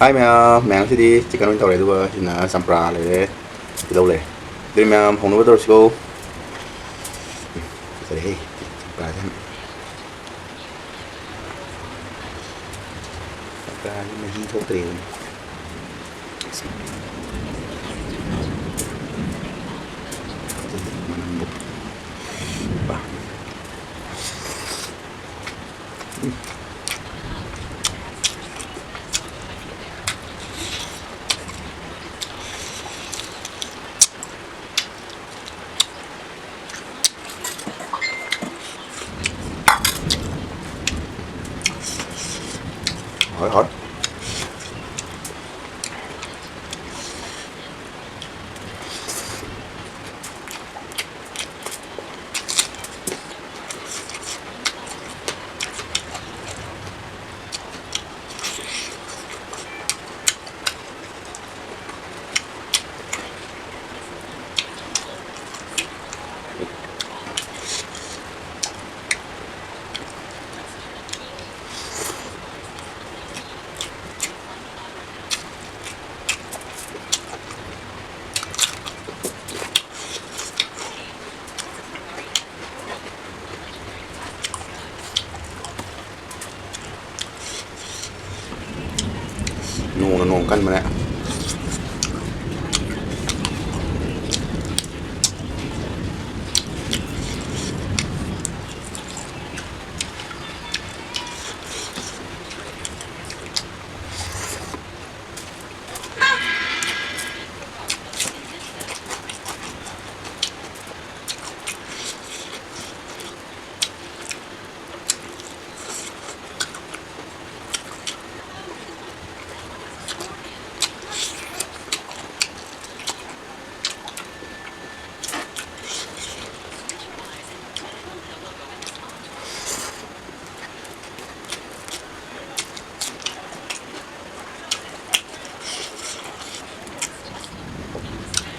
Hai mẹ, mẹ sẽ đi chỉ cần mình tàu này thôi, thì là sampra này thì đâu này. Đi mẹ không nói tôi go. Sẽ đây, sampra thế. Sampra ini hi thâu tiền. Hỏi. Nung kan mana?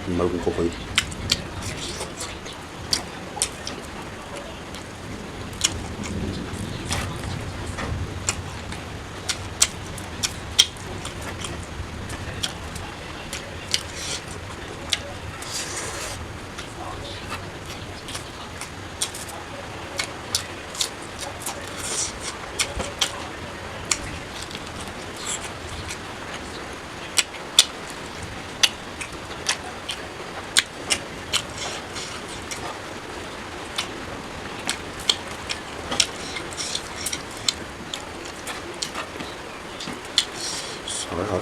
Mừng kopi. Hỏi.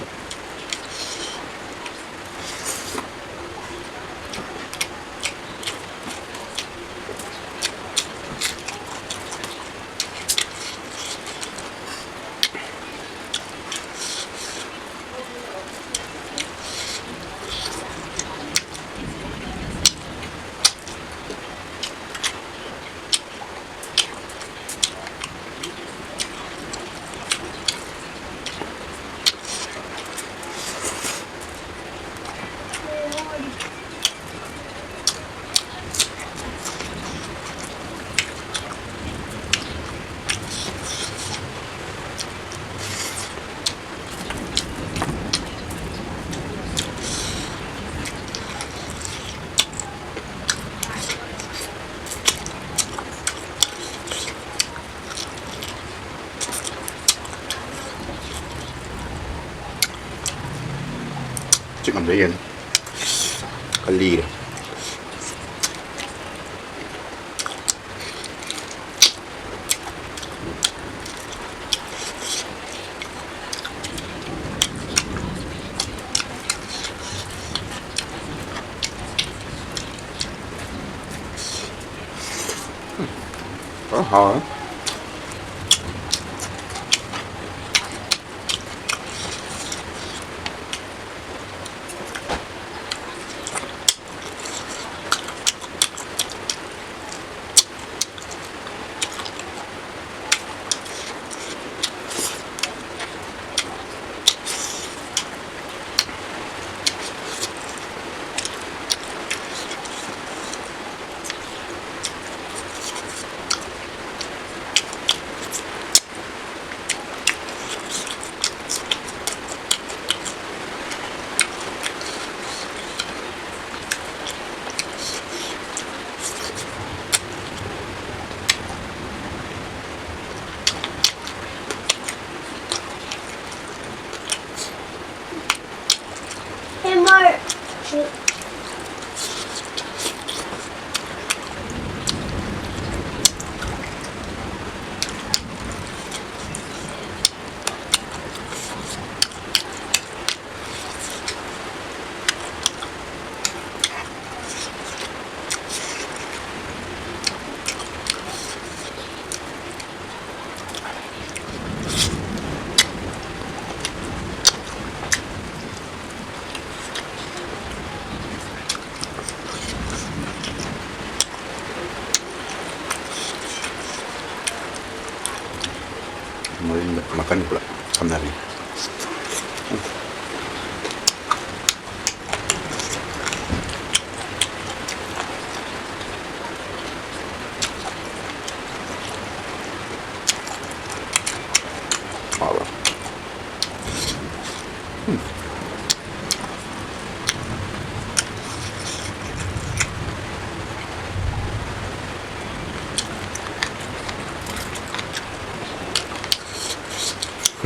Chứ làm gì vậy? Cái ly này. Có hò. Mau makan pula kamar ni. Apa?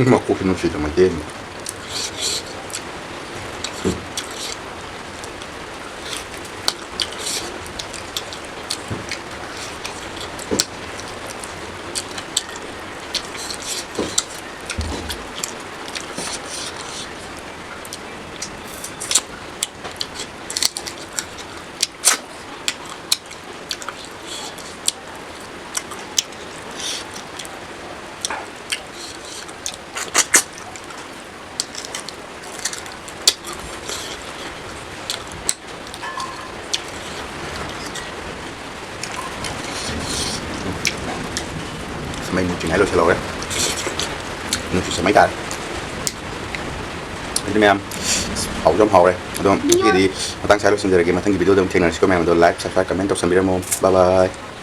Ma cucina non si chiama tieni. Mình chừng nãy lo xe lỗi đấy, nó chỉ sẽ mấy cái anh em hậu trong hậu đây đúng không? Cái gì mà tăng sai lúc xin giờ cái mà thằng video đầu tiên là comment và like, subscribe, comment trong sân video môn. Bye bye.